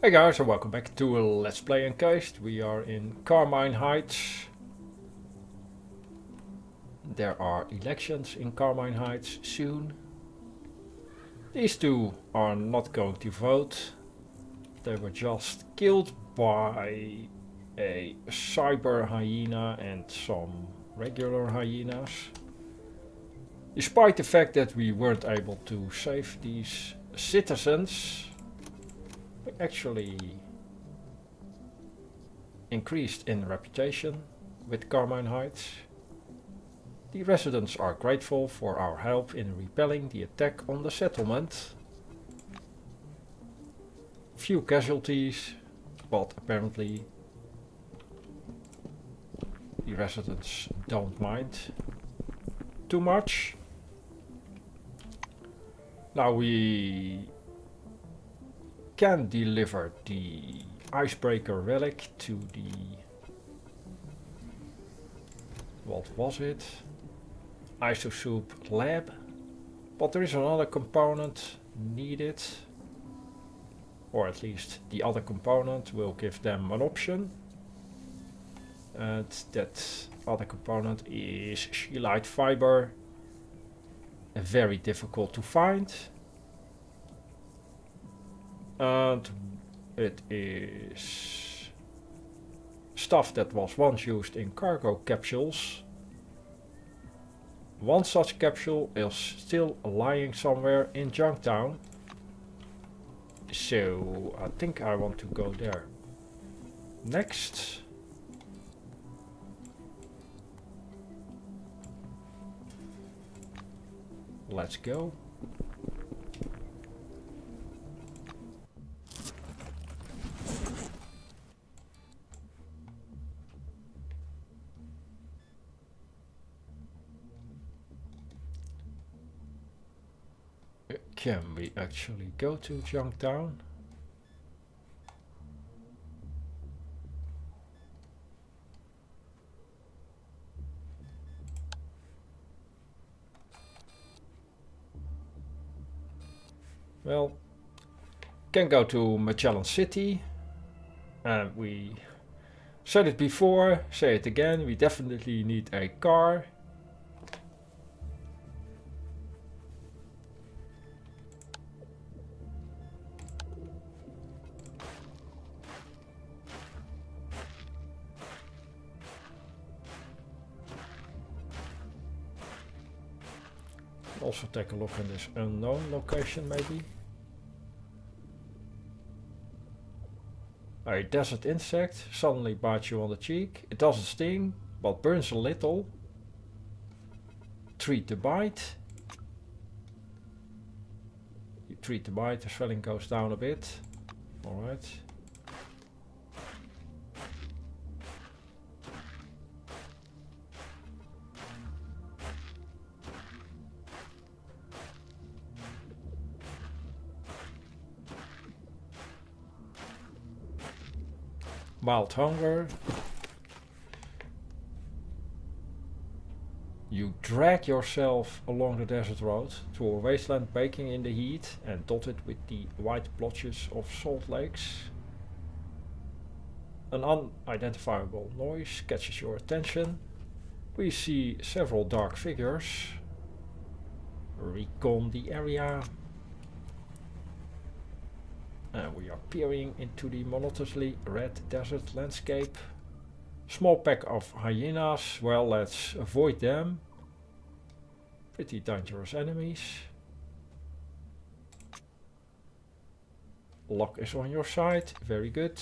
Hey guys, and welcome back to Let's Play Encased. We are in Carmine Heights. There are elections in Carmine Heights soon. These two are not going to vote. They were just killed by a cyber hyena and some regular hyenas. Despite the fact that we weren't able to save these citizens, we actually increased in reputation with Carmine Heights. The residents are grateful for our help in repelling the attack on the settlement. Few casualties, but apparently the residents don't mind too much. Now we can deliver the icebreaker relic to the, what was it? Isosoup lab, but there is another component needed, or at least the other component will give them an option, and that other component is scheelite fiber, very difficult to find, and it is stuff that was once used in cargo capsules. One such capsule is still lying somewhere in Junktown, so I think I want to go there next. Let's go. Can we actually go to Junktown? Well, can go to Magellan City, and we said it before, say it again, we definitely need a car. Also take a look in this unknown location maybe. A desert insect suddenly bites you on the cheek. It doesn't sting, but burns a little. Treat the bite. You treat the bite, the swelling goes down a bit. Alright. Mild hunger. You drag yourself along the desert road to a wasteland baking in the heat and dotted with the white blotches of salt lakes. An unidentifiable noise catches your attention. We see several dark figures. Recon the area. And we are peering into the monotonously red desert landscape. Small pack of hyenas, well, let's avoid them. Pretty dangerous enemies. Luck is on your side, very good.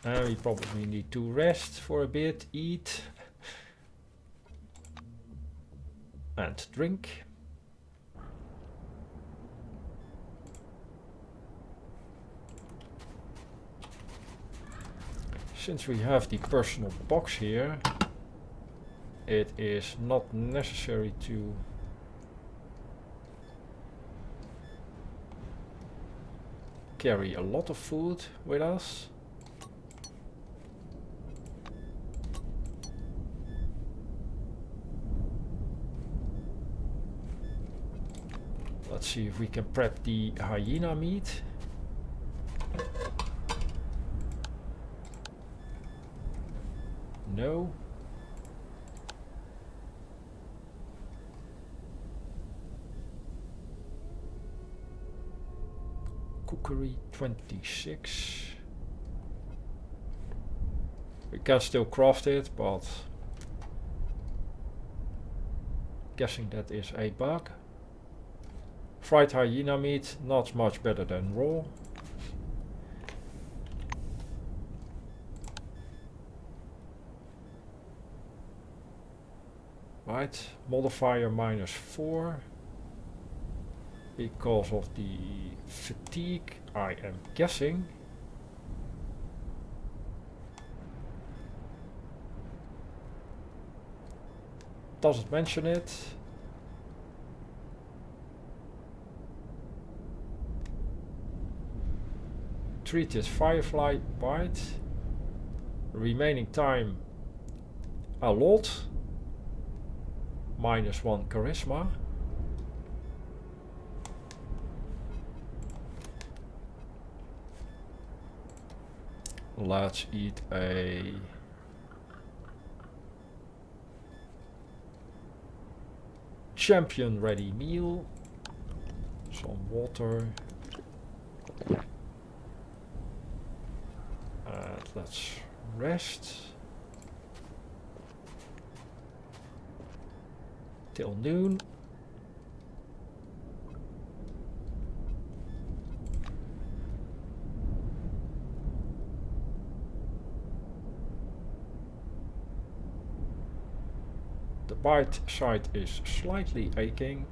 And we probably need to rest for a bit, eat and drink. Since we have the personal box here, it is not necessary to carry a lot of food with us. Let's see if we can prep the hyena meat. no. Cookery 26. We can still craft it, but guessing that is a bug. Fried hyena meat, not much better than raw. Right, modifier -4. Because of the fatigue, I am guessing. Doesn't mention it. Treated firefly bite. Remaining time a lot. -1 charisma. Let's eat a champion ready meal. Some water. And let's rest till noon. The bite side is slightly aching,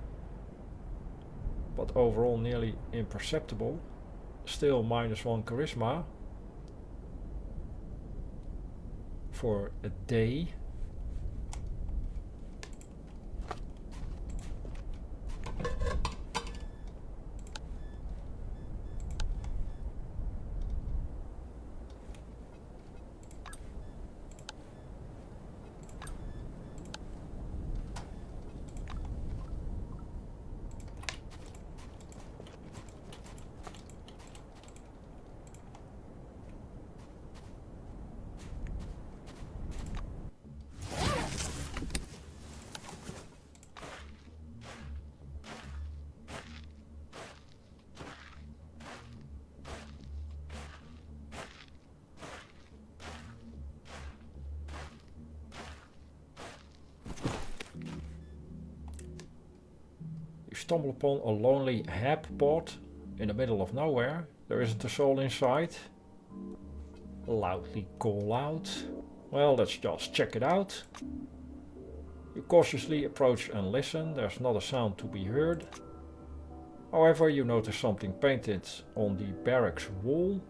but overall nearly imperceptible. Still -1 charisma for a day. You stumble upon a lonely hab pod in the middle of nowhere. There isn't a soul inside. Loudly call out. Well, let's just check it out. You cautiously approach and listen. There's not a sound to be heard. However, you notice something painted on the barracks wall.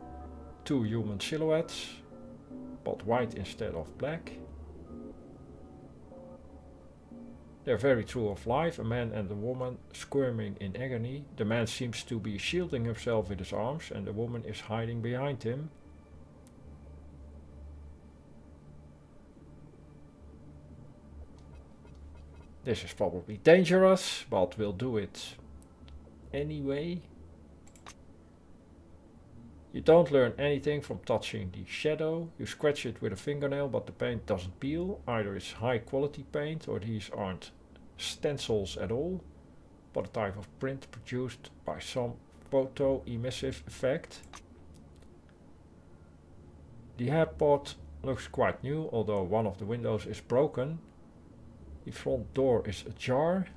2 human silhouettes, but white instead of black. They're very true of life, a man and a woman squirming in agony. The man seems to be shielding himself with his arms and the woman is hiding behind him. This is probably dangerous, but we'll do it anyway. You don't learn anything from touching the shadow. You scratch it with a fingernail, but the paint doesn't peel. Either it's high quality paint or these aren't stencils at all, but a type of print produced by some photo-emissive effect. The head pod looks quite new, although one of the windows is broken. The front door is ajar.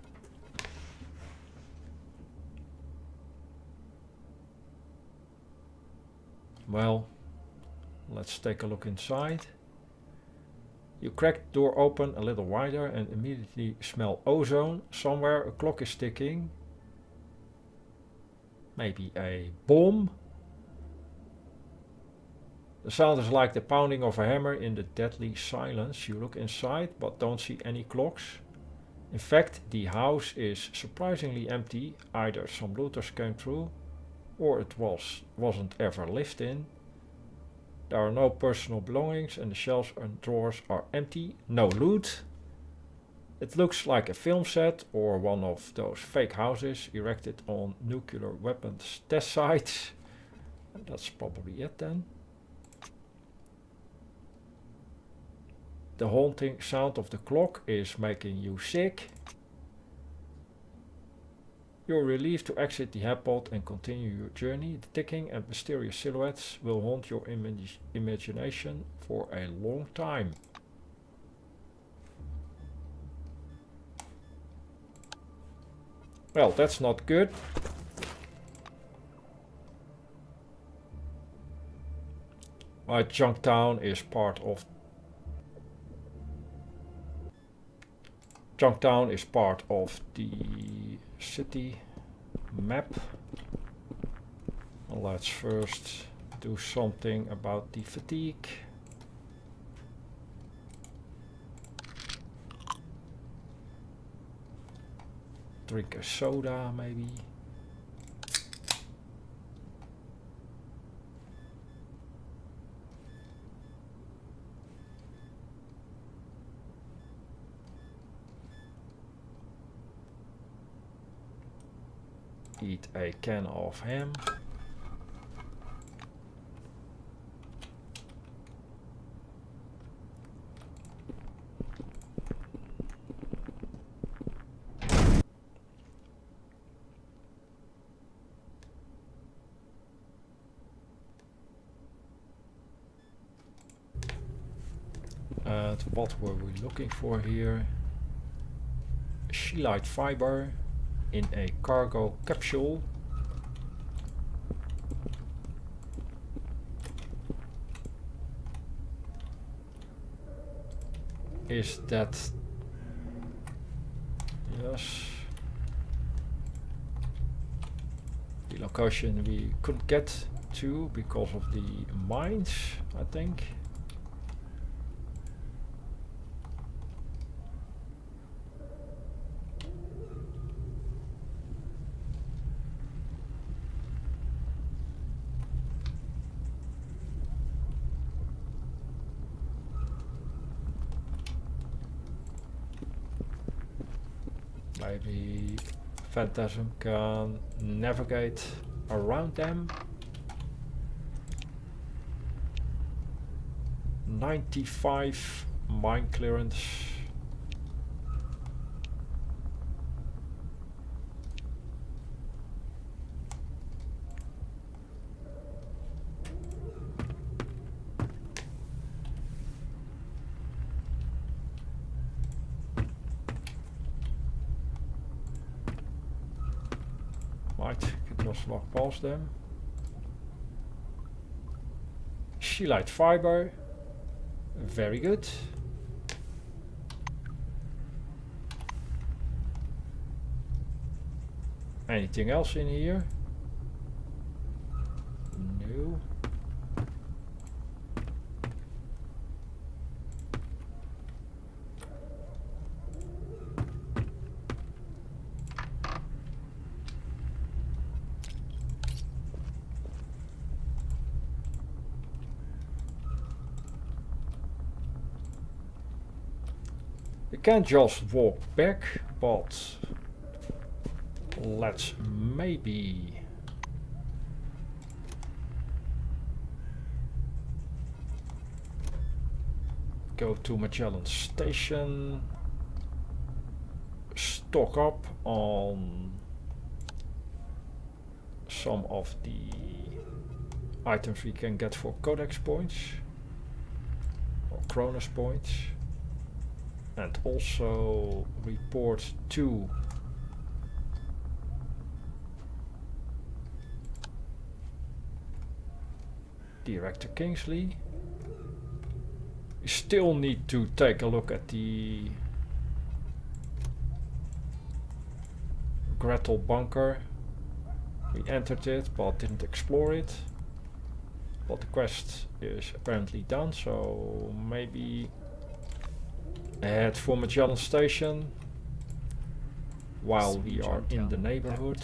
Well, let's take a look inside. You crack the door open a little wider and immediately smell ozone. Somewhere a clock is ticking. Maybe a bomb. The sound is like the pounding of a hammer in the deadly silence. You look inside but don't see any clocks. In fact, the house is surprisingly empty. Either some looters came through or it wasn't ever lived in. There are no personal belongings and the shelves and drawers are empty. No loot. It looks like a film set or one of those fake houses erected on nuclear weapons test sites. And that's probably it then. the haunting sound of the clock is making you sick. You're relieved to exit the Hepod and continue your journey. The ticking and mysterious silhouettes will haunt your imagination for a long time. Well, that's not good. Junktown is part of the city map. Let's first do something about the fatigue. Drink a soda, maybe. Eat a can of ham. And what were we looking for here? Scheelite fiber in a cargo capsule. Is that... Yes. The location we couldn't get to because of the mines, I think. Maybe Phantasm can navigate around them. 95 mine clearance. Right, can just walk past them. Scheelite fiber, very good. Anything else in here? No. You can't just walk back, but let's maybe go to Magellan Station, stock up on some of the items we can get for Codex points or Cronus points. And also report to Director Kingsley. We still need to take a look at the Gretel bunker. We entered it but didn't explore it. But the quest is apparently done, so maybe head for Magellan Station while we are in the neighborhood.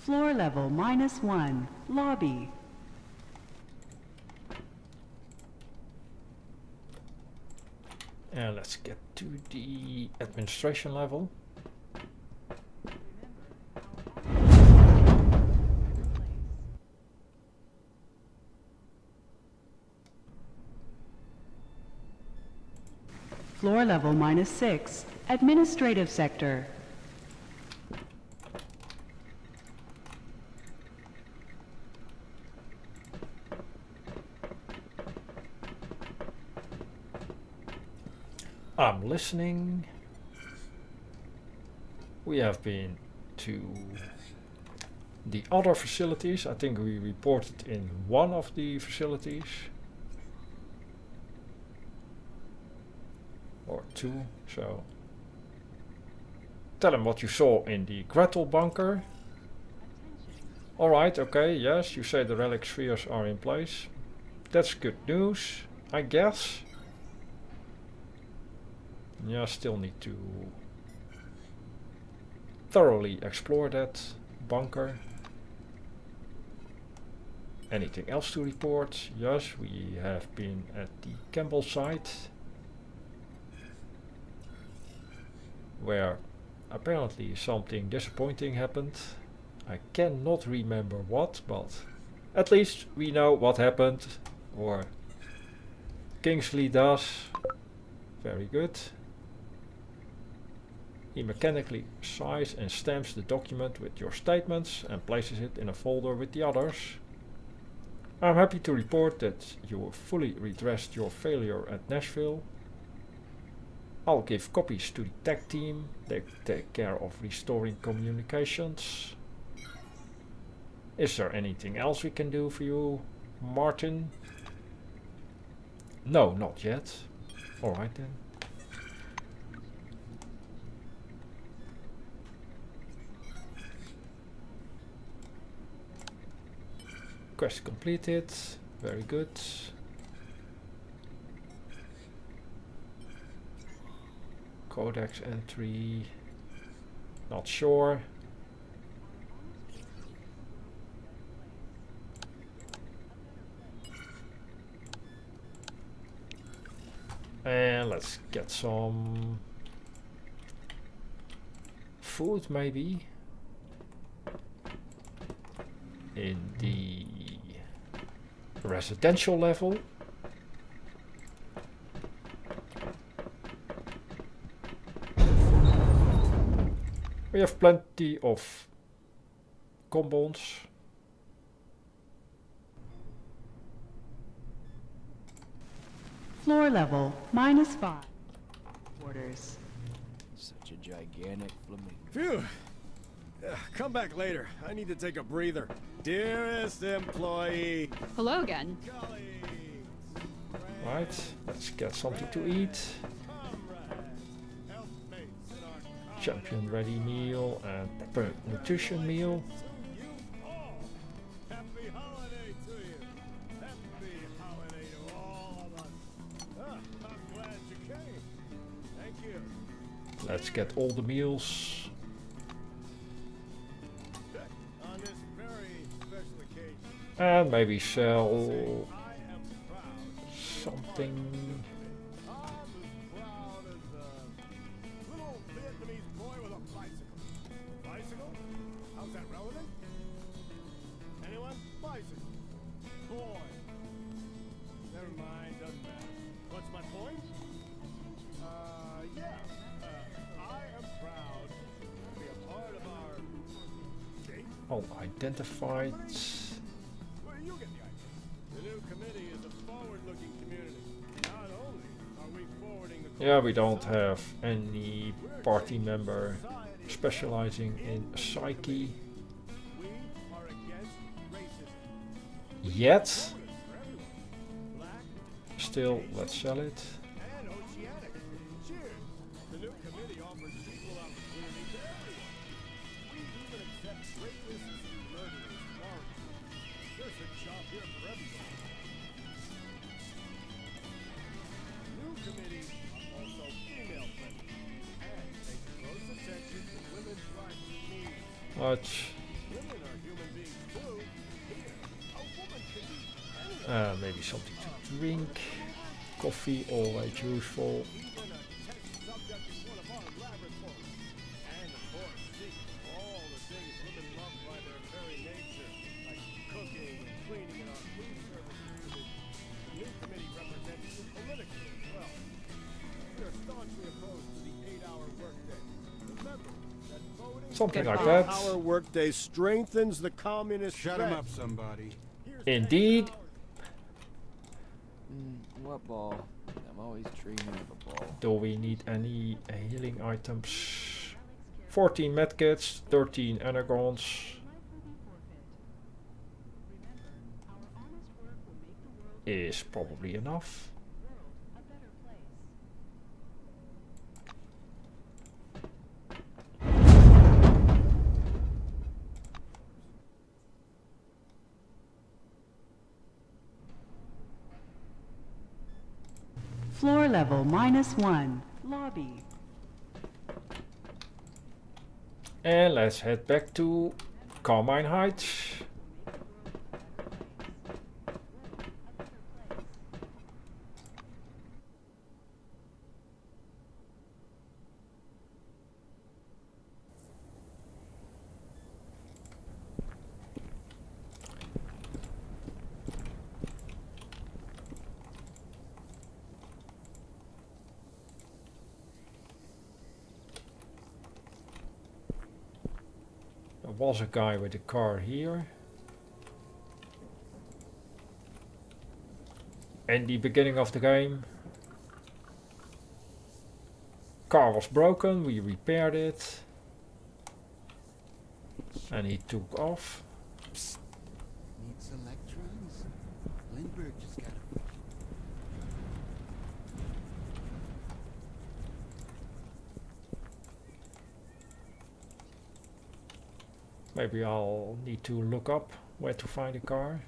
Floor level -1. Lobby. And let's get to the administration level. Floor level -6. Administrative sector. I'm listening. We have been to the other facilities. I think we reported in one of the facilities. Or two, so. Tell him what you saw in the Gretel bunker. Alright, okay, yes, you say the relic spheres are in place. That's good news, I guess. Yeah, still need to thoroughly explore that bunker. Anything else to report? Yes, we have been at the Campbell site, where apparently something disappointing happened. I cannot remember what, but at least we know what happened, or Kingsley does. Very good. He mechanically signs and stamps the document with your statements and places it in a folder with the others. I'm happy to report that you fully redressed your failure at Nashville. I'll give copies to the tech team. They take care of restoring communications. Is there anything else we can do for you, Martin? No, not yet. Alright then. Quest completed. Very good. Codex entry. Not sure. And let's get some food maybe. In the residential level. We have plenty of compounds. Floor level -5. Quarters. Such a gigantic flamingo. Phew! Come back later. I need to take a breather. Dearest employee. Hello again. Colleagues. Right, let's get something to eat. Champion ready meal and pepper nutrition meal. Happy holiday to you. Happy holiday to all of us. I'm glad you came. Thank you. Let's get all the meals. On this very special occasion, And maybe sell I am proud. something. I'm as proud as a little Vietnamese boy with a bicycle. Bicycle? How's that relevant? Anyone? Bicycle. Boy. Never mind, doesn't matter. What's my point? Yeah. I am proud to be a part of our gate. Unidentified. Where do you get the idea? The new committee is a forward-looking community. Not only are we forwarding the Yeah, we don't have any party member specializing in psyche we are against racism. yet. For everyone. Black Still, let's sell it. and oceanic. Cheers. The new committee offers equal opportunity to everyone. We even accept rapists and murderers. There's a job here for everyone. New committees are also female friendly and take close attention to women's rights and needs. Much. Women are Maybe something to drink. Coffee, always useful. Even a test subject in one of our laboratories. And of course, secret all the things women love by their very nature, like cooking and cleaning in our food services division. The new committee represents you politically as well. We are staunchly opposed to the 8-hour workday. Remember that voting Something like Goodbye. that. Our workday strengthens the communist Shut threat. him up, somebody. Here's Indeed. 8 hours. What ball? I'm always dreaming of a ball. Do we need any healing items? 14 medkits, 13 energons. Is probably enough. Floor level -1. Lobby. And let's head back to Carmine Heights. There was a guy with a car here. In the beginning of the game. Car was broken, we repaired it. And he took off. Needs electrons? Lindbergh just got a... Maybe I'll need to look up where to find a car.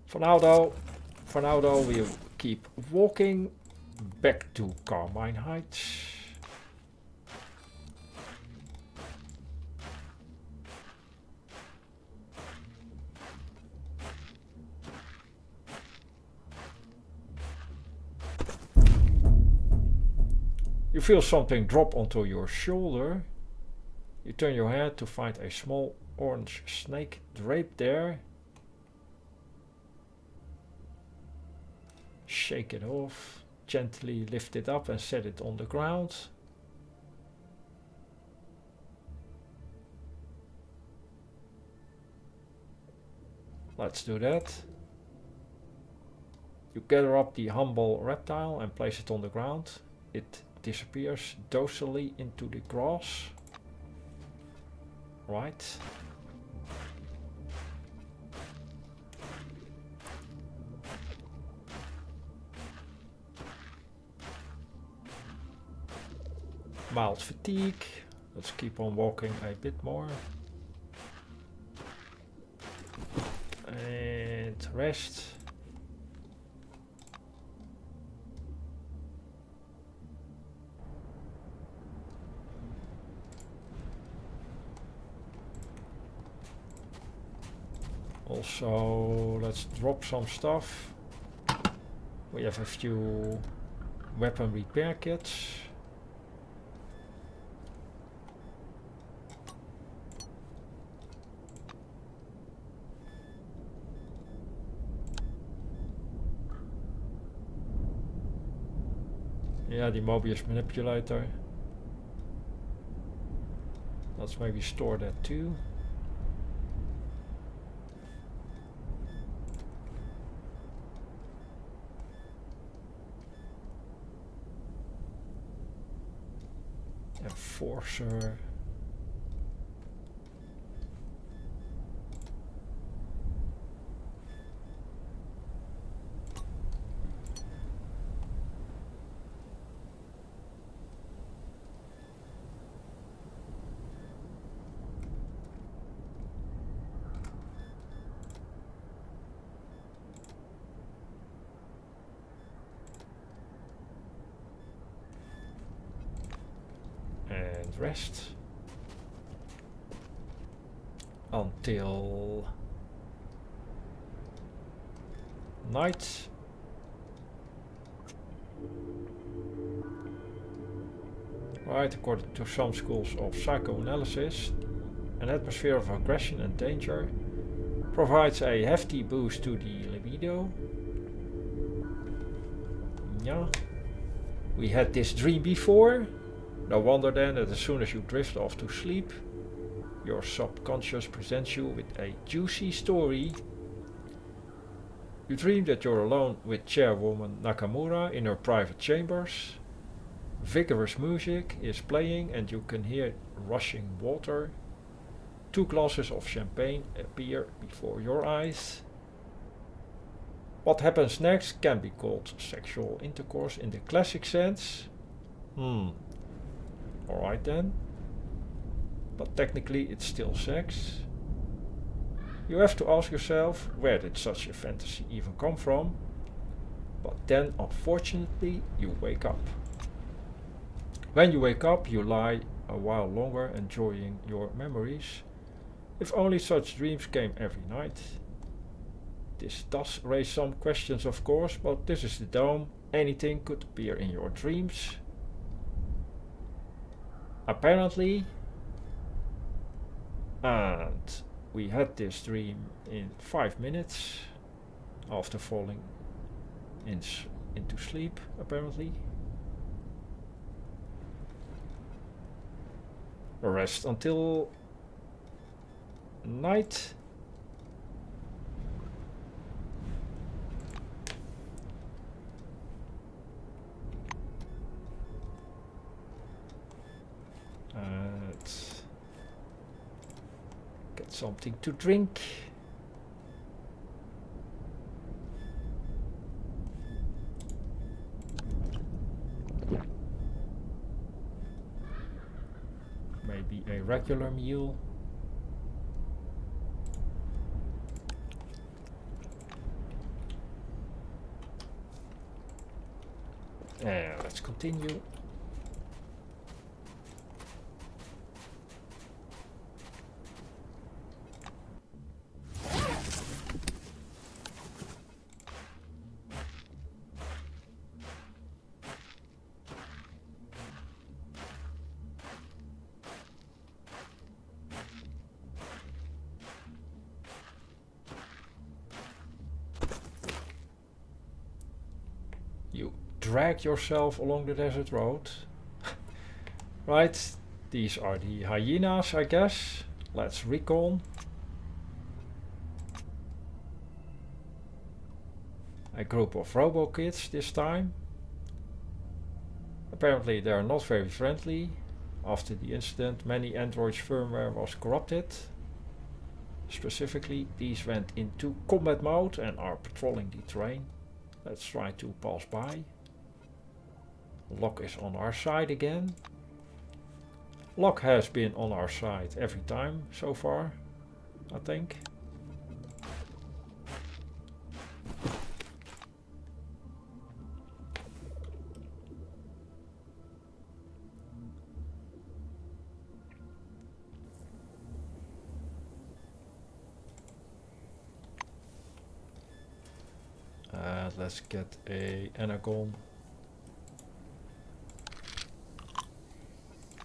For now though, we'll keep walking back to Carmine Heights. You feel something drop onto your shoulder. You turn your head to find a small orange snake draped there. Shake it off, gently lift it up and set it on the ground. Let's do that. You gather up the humble reptile and place it on the ground. It disappears docilely into the grass. Right. Mild fatigue. Let's keep on walking a bit more. And rest. Also, let's drop some stuff. We have a few weapon repair kits. Yeah, the Mobius manipulator. Let's maybe store that too. Enforcer. And rest. until night. Right, according to some schools of psychoanalysis, an atmosphere of aggression and danger provides a hefty boost to the libido. Yeah. We had this dream before. No wonder then that as soon as you drift off to sleep, your subconscious presents you with a juicy story. You dream that you're alone with chairwoman Nakamura in her private chambers. Vigorous music is playing and you can hear rushing water. 2 glasses of champagne appear before your eyes. What happens next can be called sexual intercourse in the classic sense. Alright then. But technically it's still sex. You have to ask yourself, where did such a fantasy even come from? But then unfortunately you wake up. When you wake up you lie a while longer enjoying your memories. If only such dreams came every night. This does raise some questions of course, but this is the dome. Anything could appear in your dreams. Apparently. And we had this dream in 5 minutes after falling into sleep, apparently. Rest until night. Let's get something to drink. Maybe a regular meal. And let's continue. You drag yourself along the desert road. Right, these are the hyenas, I guess. Let's recon. A group of robo kids this time. Apparently they are not very friendly. After the incident, many androids' firmware was corrupted. Specifically, these went into combat mode and are patrolling the terrain. Let's try to pass by. Locke is on our side again. Locke has been on our side every time so far, I think. Let's get a anagon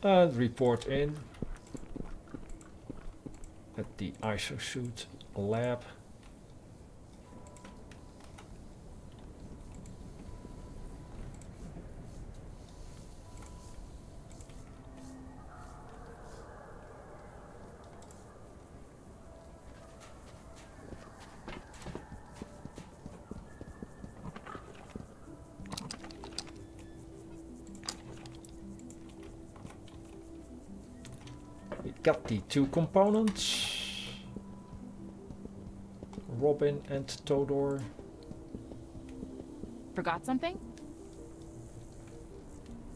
and report in at the isosuit lab. Got the 2 components, Robin and Todor. Forgot something?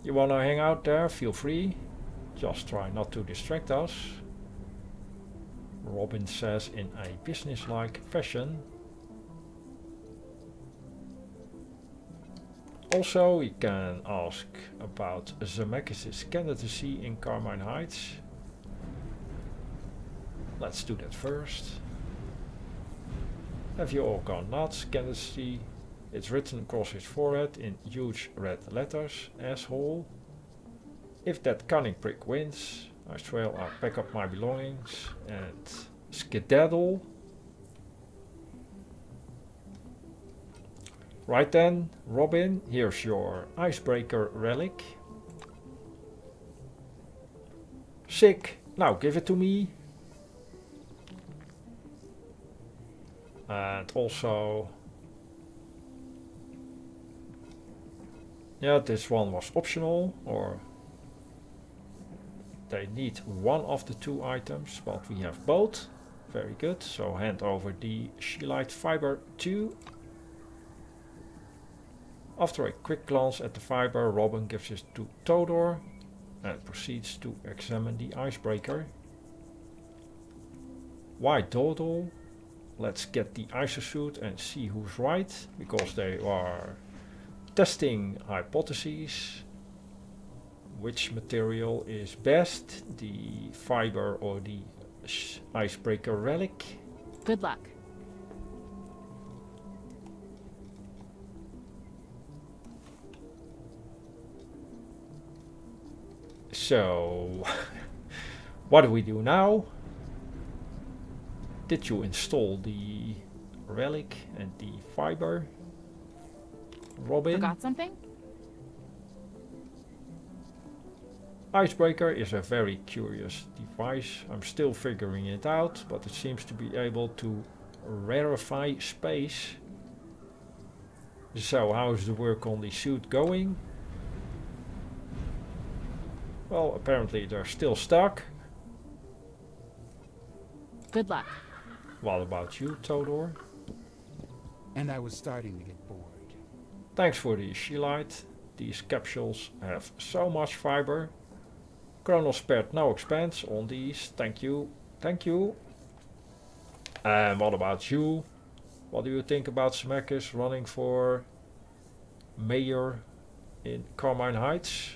You wanna hang out there? Feel free. Just try not to distract us, Robin says in a businesslike fashion. Also, we can ask about Zemeckis' candidacy in Carmine Heights. Let's do that first. Have you all gone nuts? Can see it's written across his forehead in huge red letters. Asshole. If that cunning prick wins, I swear I'll pack up my belongings and skedaddle. Right then, Robin, here's your icebreaker relic. Sick. Now give it to me. And also, yeah, this one was optional, or they need one of the two items, but we have both. Very good. So hand over the Scheelite fiber 2. After a quick glance at the fiber, Robin gives it to Todor and proceeds to examine the icebreaker. Why dawdle? Let's get the isosuit and see who's right, because they are testing hypotheses. Which material is best, the fiber or the icebreaker relic? Good luck. So, what do we do now? Did you install the relic and the fiber, Robin? Forgot something? Icebreaker is a very curious device. I'm still figuring it out, but it seems to be able to rarefy space. So how is the work on the suit going? Well, apparently they're still stuck. Good luck. What about you, Todor? And I was starting to get bored. Thanks for the Scheelite. These capsules have so much fiber. Colonel spared no expense on these. Thank you. Thank you. And what about you? What do you think about Zemeckis running for mayor in Carmine Heights?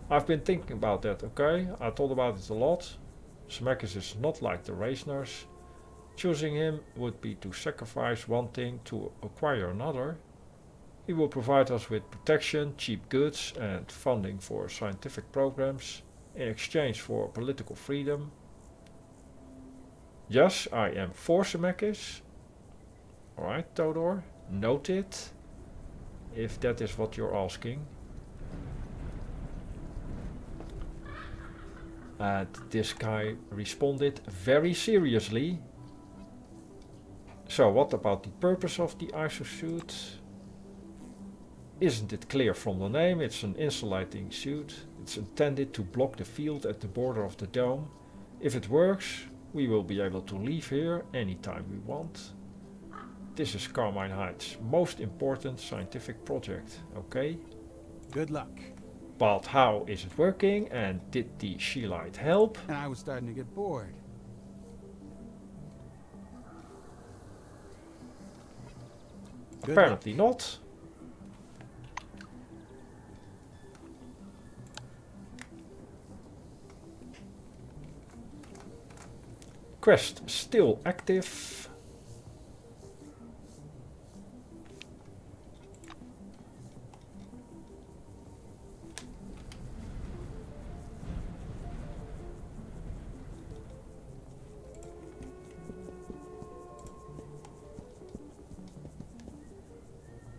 I've been thinking about that, okay? I thought about it a lot. Zemeckis is not like the Reisners. Choosing him would be to sacrifice one thing to acquire another. He will provide us with protection, cheap goods and funding for scientific programs in exchange for political freedom. Yes, I am for Zemeckis. Alright, Todor, noted. If that is what you're asking. And this guy responded very seriously. So what about the purpose of the isosuit? Isn't it clear from the name? It's an insulating suit. It's intended to block the field at the border of the dome. If it works, we will be able to leave here anytime we want. This is Carmine Heights' most important scientific project, okay? Good luck. But how is it working, and did the Scheelite help? And I was starting to get bored. Good Apparently luck. not. Quest still active.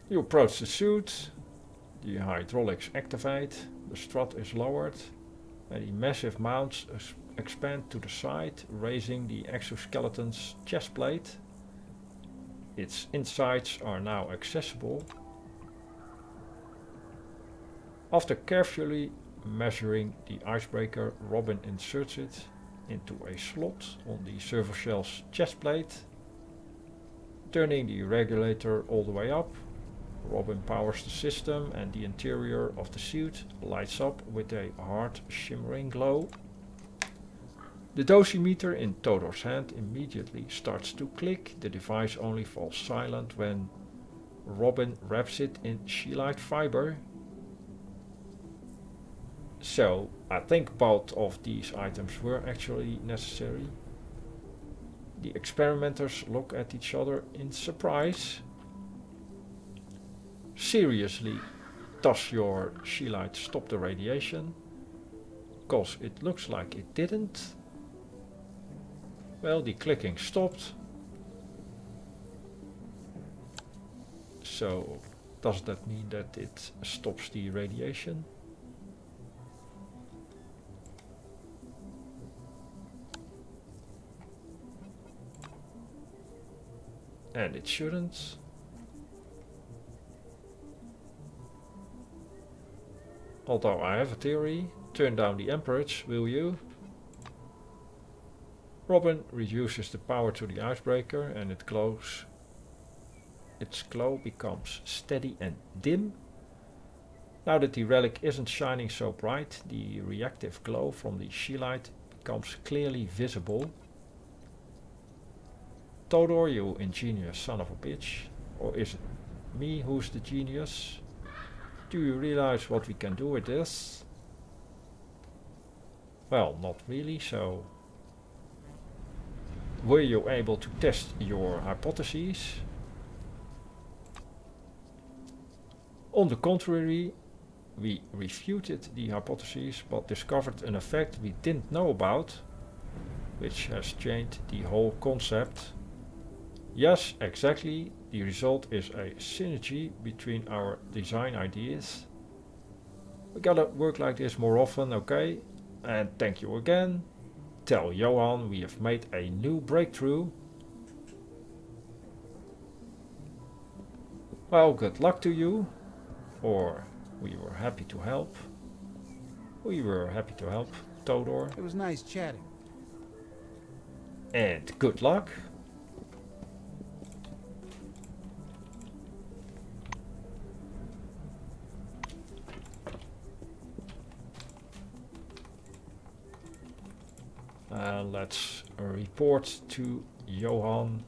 You approach the suit, the hydraulics activate, the strut is lowered, and the massive mounts expand to the side, raising the exoskeleton's chest plate. Its insides are now accessible. After carefully measuring the icebreaker, Robin inserts it into a slot on the servo shell's chest plate. Turning the regulator all the way up, Robin powers the system and the interior of the suit lights up with a hard shimmering glow. The dosimeter in Todor's hand immediately starts to click. The device only falls silent when Robin wraps it in Scheelite fiber. So I think both of these items were actually necessary. The experimenters look at each other in surprise. Seriously, does your She-Light stop the radiation? Cause it looks like it didn't. Well, the clicking stopped. So, does that mean that it stops the radiation? And it shouldn't. Although I have a theory. Turn down the amperage, will you? Robin reduces the power to the icebreaker and it glows. Its glow becomes steady and dim. Now that the relic isn't shining so bright, the reactive glow from the She-Light becomes clearly visible. Todor, you ingenious son of a bitch. Or is it me who's the genius? Do you realize what we can do with this? Well, not really, so... Were you able to test your hypotheses? On the contrary, we refuted the hypotheses but discovered an effect we didn't know about, which has changed the whole concept. Yes, exactly, the result is a synergy between our design ideas. We gotta work like this more often, okay? And thank you again. Tell Johan we have made a new breakthrough. Well, good luck to you. Or, we were happy to help. We were happy to help, Todor. It was nice chatting. And good luck. Let's report to Johan.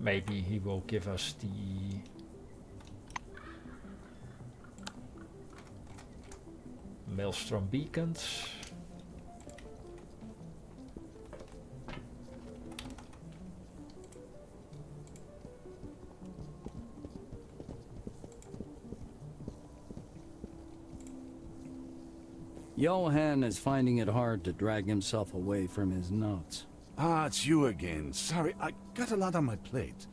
Maybe he will give us the Maelstrom beacons. Johan is finding it hard to drag himself away from his notes. Ah, it's you again. Sorry, I got a lot on my plate.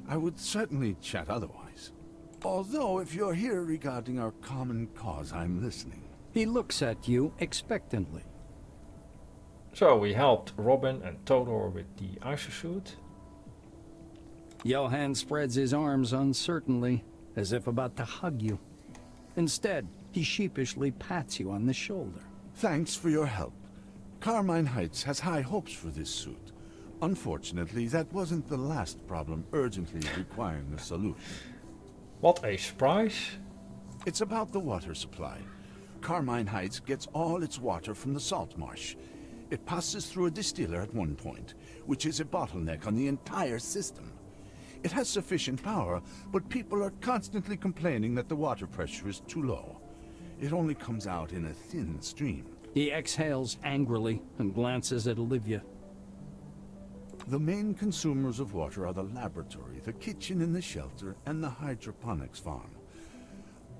I would certainly chat otherwise. Although, if you're here regarding our common cause, I'm listening. He looks at you expectantly. So we helped Robin and Todor with the isosuit. Johan spreads his arms uncertainly, as if about to hug you. Instead, he sheepishly pats you on the shoulder. Thanks for your help. Carmine Heights has high hopes for this suit. Unfortunately, that wasn't the last problem urgently requiring a solution. What a surprise. It's about the water supply. Carmine Heights gets all its water from the salt marsh. It passes through a distiller at one point, which is a bottleneck on the entire system. It has sufficient power, but people are constantly complaining that the water pressure is too low. It only comes out in a thin stream. He exhales angrily and glances at Olivia. The main consumers of water are the laboratory, the kitchen in the shelter, and the hydroponics farm.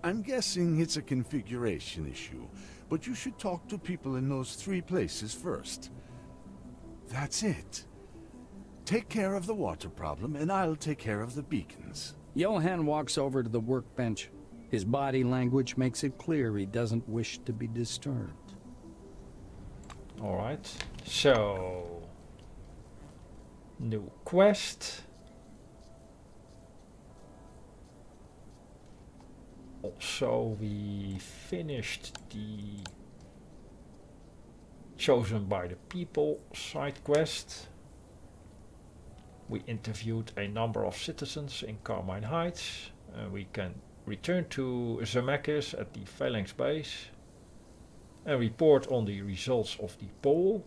I'm guessing it's a configuration issue, but you should talk to people in those 3 places first. That's it. Take care of the water problem, and I'll take care of the beacons. Johan walks over to the workbench. His body language makes it clear he doesn't wish to be disturbed. Alright, so... new quest. Also, we finished the Chosen by the People side quest. We interviewed a number of citizens in Carmine Heights. We can return to Zemeckis at the Phalanx base and report on the results of the poll.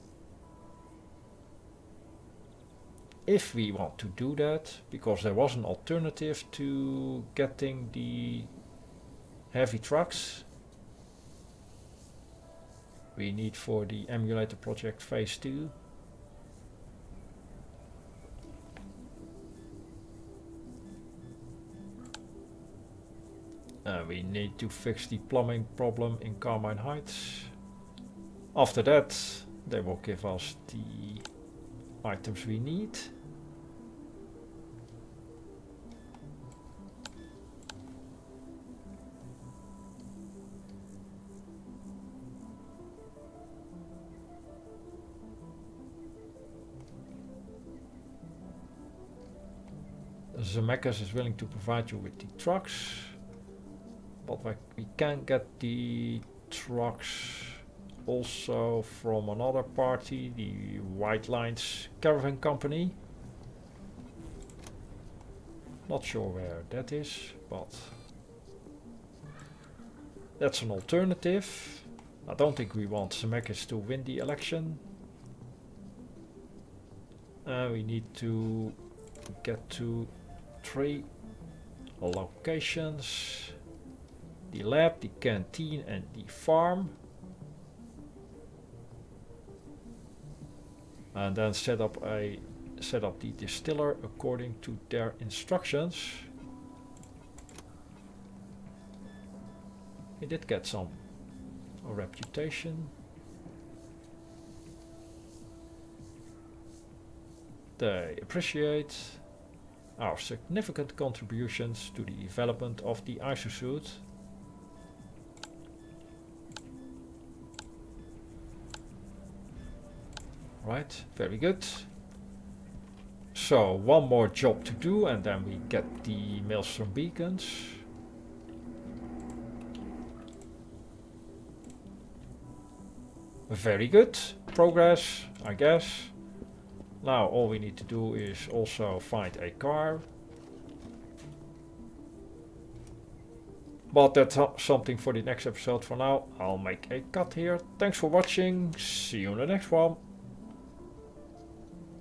if we want to do that, because there was an alternative to getting the heavy trucks we need for the emulator project phase 2. We need to fix the plumbing problem in Carmine Heights. After that, they will give us the items we need. Zemeckis is willing to provide you with the trucks, but we can get the trucks also from another party, the White Lines Caravan Company. Not sure where that is, but that's an alternative. I don't think we want Zemeckis to win the election. We need to get to 3 locations: the lab, the canteen and the farm, and then set up the distiller according to their instructions. He did get some reputation. They appreciate our significant contributions to the development of the isosuit. Right, very good. So one more job to do and then we get the Maelstrom beacons. Very good progress, I guess. Now all we need to do is also find a car. But that's something for the next episode. For now, I'll make a cut here. Thanks for watching. See you in the next one.